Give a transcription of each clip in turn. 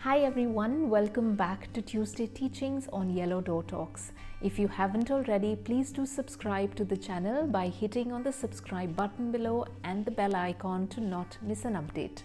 Hi everyone, welcome back to Tuesday Teachings on Yellow Door Talks. If you haven't already, please do subscribe to the channel by hitting on the subscribe button below and the bell icon to not miss an update.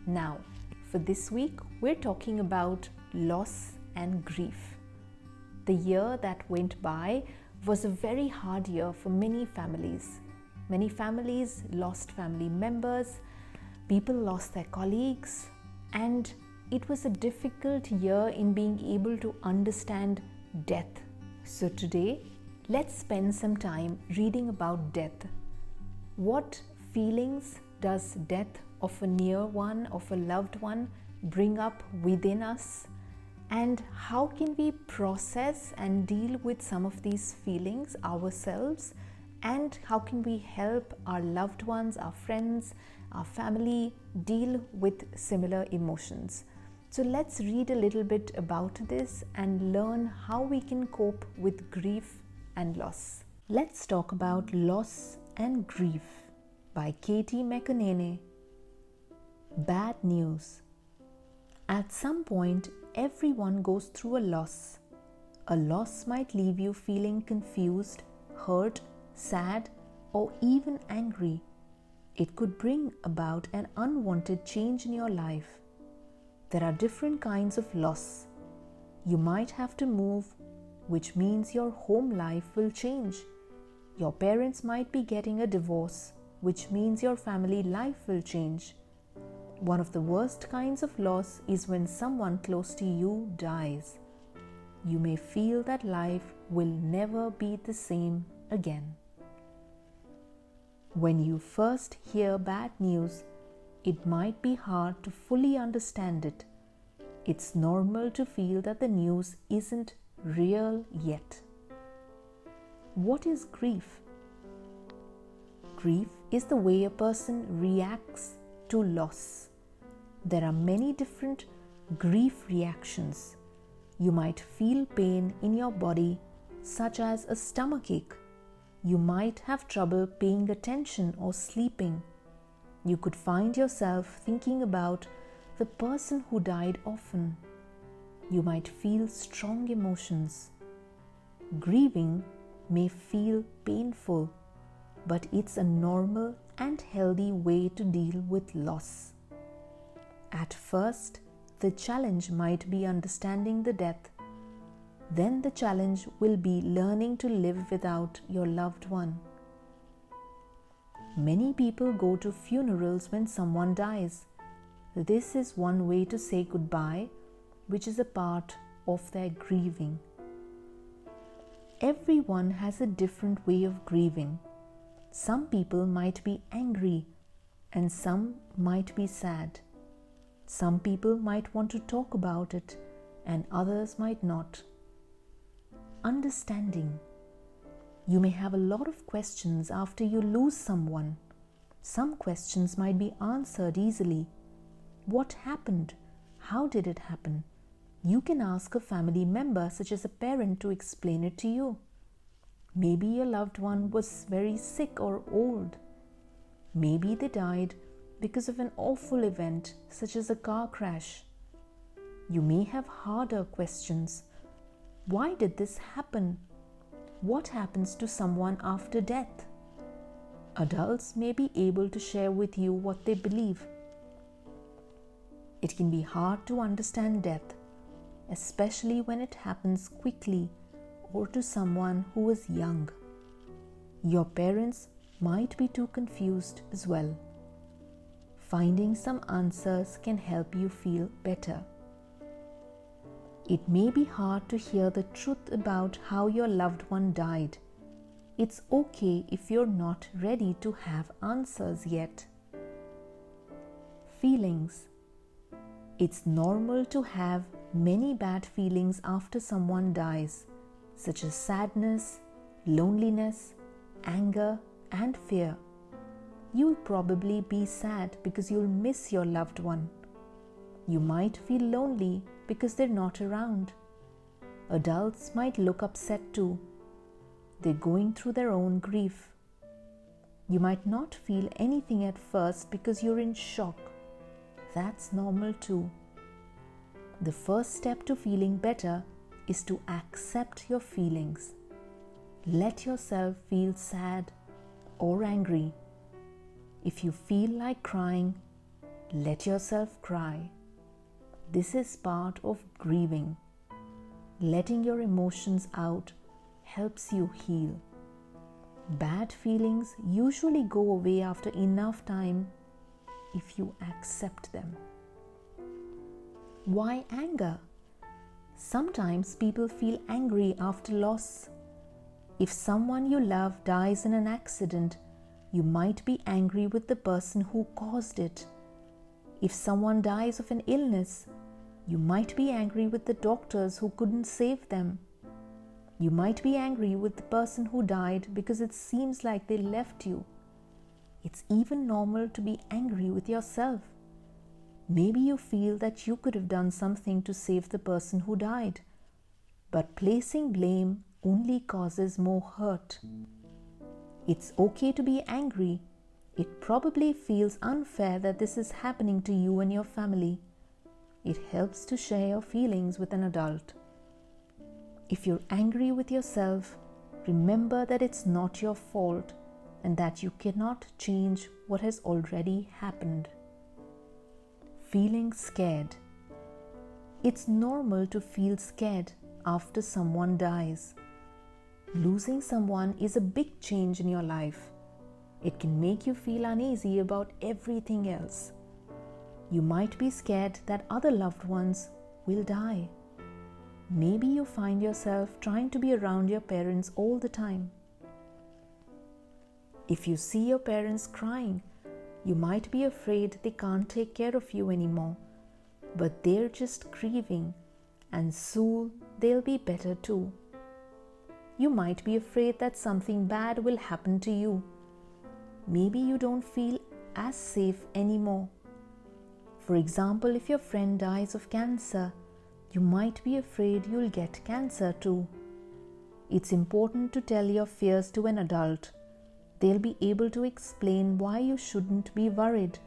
Now, for this week, we're talking about loss and grief. The year that went by was a very hard year for many families. Many families lost family members, people lost their colleagues, and it was a difficult year in being able to understand death. So today, let's spend some time reading about death. What feelings does death of a near one, of a loved one, bring up within us? And how can we process and deal with some of these feelings ourselves? And how can we help our loved ones, our friends, our family deal with similar emotions? So let's read a little bit about this and learn how we can cope with grief and loss. Let's talk about Loss and Grief by Caitie McAneney. Bad news. At some point, everyone goes through a loss. A loss might leave you feeling confused, hurt, sad, or even angry. It could bring about an unwanted change in your life. There are different kinds of loss. You might have to move, which means your home life will change. Your parents might be getting a divorce, which means your family life will change. One of the worst kinds of loss is when someone close to you dies. You may feel that life will never be the same again. When you first hear bad news, it might be hard to fully understand it. It's normal to feel that the news isn't real yet. What is grief? Grief is the way a person reacts to loss. There are many different grief reactions. You might feel pain in your body, such as a stomachache. You might have trouble paying attention or sleeping. You could find yourself thinking about the person who died often. You might feel strong emotions. Grieving may feel painful, but it's a normal and healthy way to deal with loss. At first, the challenge might be understanding the death. Then the challenge will be learning to live without your loved one. Many people go to funerals when someone dies. This is one way to say goodbye, which is a part of their grieving. Everyone has a different way of grieving. Some people might be angry and some might be sad. Some people might want to talk about it and others might not. Understanding. You may have a lot of questions after you lose someone. Some questions might be answered easily. What happened? How did it happen? You can ask a family member, such as a parent, to explain it to you. Maybe your loved one was very sick or old. Maybe they died because of an awful event, such as a car crash. You may have harder questions. Why did this happen? What happens to someone after death? Adults may be able to share with you what they believe. It can be hard to understand death, especially when it happens quickly or to someone who is young. Your parents might be too confused as well. Finding some answers can help you feel better. It may be hard to hear the truth about how your loved one died. It's okay if you're not ready to have answers yet. Feelings. It's normal to have many bad feelings after someone dies, such as sadness, loneliness, anger, and fear. You'll probably be sad because you'll miss your loved one. You might feel lonely because they're not around. Adults might look upset too. They're going through their own grief. You might not feel anything at first because you're in shock. That's normal too. The first step to feeling better is to accept your feelings. Let yourself feel sad or angry. If you feel like crying, let yourself cry. This is part of grieving. Letting your emotions out helps you heal. Bad feelings usually go away after enough time if you accept them. Why anger? Sometimes people feel angry after loss. If someone you love dies in an accident, you might be angry with the person who caused it. If someone dies of an illness, you might be angry with the doctors who couldn't save them. You might be angry with the person who died because it seems like they left you. It's even normal to be angry with yourself. Maybe you feel that you could have done something to save the person who died, but placing blame only causes more hurt. It's okay to be angry. It probably feels unfair that this is happening to you and your family. It helps to share your feelings with an adult. If you're angry with yourself, remember that it's not your fault and that you cannot change what has already happened. Feeling scared. It's normal to feel scared after someone dies. Losing someone is a big change in your life. It can make you feel uneasy about everything else. You might be scared that other loved ones will die. Maybe you find yourself trying to be around your parents all the time. If you see your parents crying, you might be afraid they can't take care of you anymore, but they're just grieving, and soon they'll be better too. You might be afraid that something bad will happen to you. Maybe you don't feel as safe anymore. For example, if your friend dies of cancer, you might be afraid you'll get cancer too. It's important to tell your fears to an adult. They'll be able to explain why you shouldn't be worried.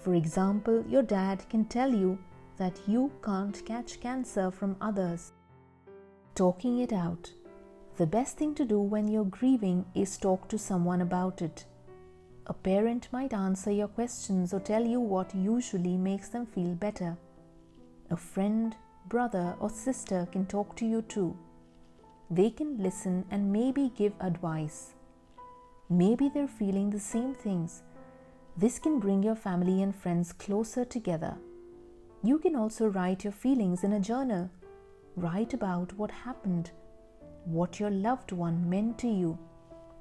For example, your dad can tell you that you can't catch cancer from others. Talking it out. The best thing to do when you're grieving is talk to someone about it. A parent might answer your questions or tell you what usually makes them feel better. A friend, brother, or sister can talk to you too. They can listen and maybe give advice. Maybe they're feeling the same things. This can bring your family and friends closer together. You can also write your feelings in a journal. Write about what happened, what your loved one meant to you,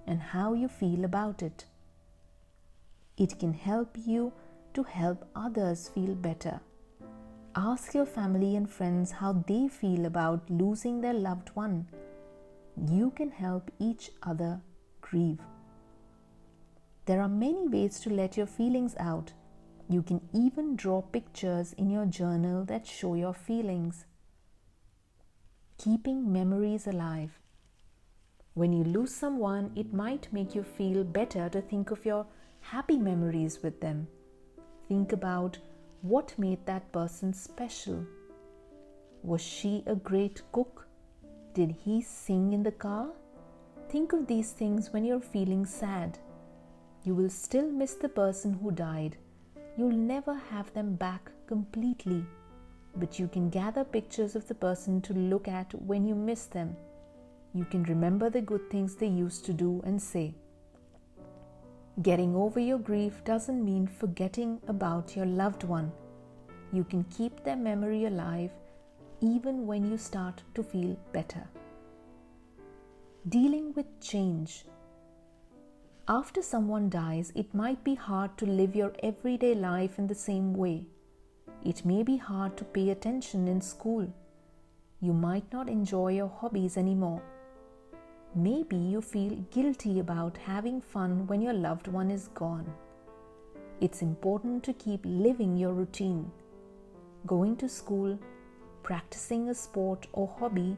and how you feel about it. It can help you to help others feel better. Ask your family and friends how they feel about losing their loved one. You can help each other grieve. There are many ways to let your feelings out. You can even draw pictures in your journal that show your feelings. Keeping memories alive. When you lose someone, it might make you feel better to think of your happy memories with them. Think about what made that person special. Was she a great cook? Did he sing in the car? Think of these things when you're feeling sad. You will still miss the person who died. You'll never have them back completely, but you can gather pictures of the person to look at when you miss them. You can remember the good things they used to do and say. Getting over your grief doesn't mean forgetting about your loved one. You can keep their memory alive even when you start to feel better. Dealing with change. After someone dies, it might be hard to live your everyday life in the same way. It may be hard to pay attention in school. You might not enjoy your hobbies anymore. Maybe you feel guilty about having fun when your loved one is gone. It's important to keep living your routine. Going to school, practicing a sport or hobby,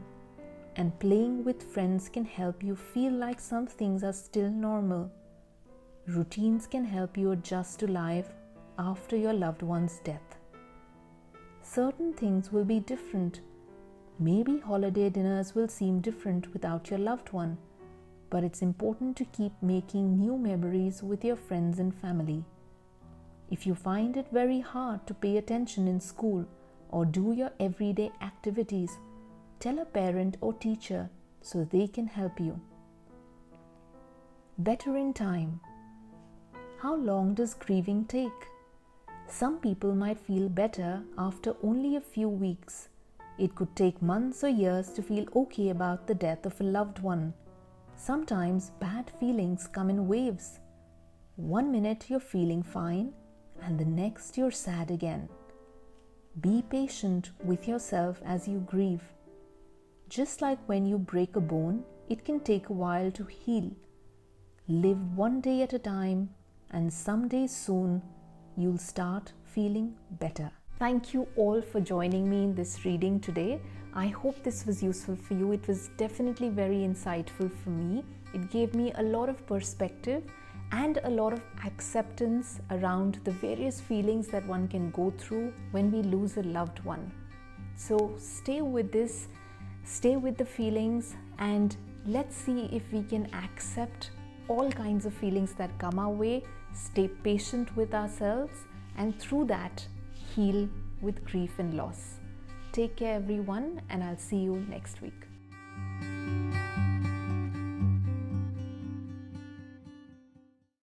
and playing with friends can help you feel like some things are still normal. Routines can help you adjust to life after your loved one's death. certain things will be different. Maybe holiday dinners will seem different without your loved one, but it's important to keep making new memories with your friends and family. If you find it very hard to pay attention in school or do your everyday activities, tell a parent or teacher so they can help you. Better in time. How long does grieving take? Some people might feel better after only a few weeks. It could take months or years to feel okay about the death of a loved one. Sometimes bad feelings come in waves. 1 minute you're feeling fine, and the next you're sad again. Be patient with yourself as you grieve. Just like when you break a bone, it can take a while to heal. Live one day at a time, and someday soon you'll start feeling better. Thank you all for joining me in this reading today. I hope this was useful for you. It was definitely very insightful for me. It gave me a lot of perspective and a lot of acceptance around the various feelings that one can go through when we lose a loved one. So stay with this, stay with the feelings, and let's see if we can accept all kinds of feelings that come our way, stay patient with ourselves, and through that, heal with grief and loss. Take care everyone, and I'll see you next week.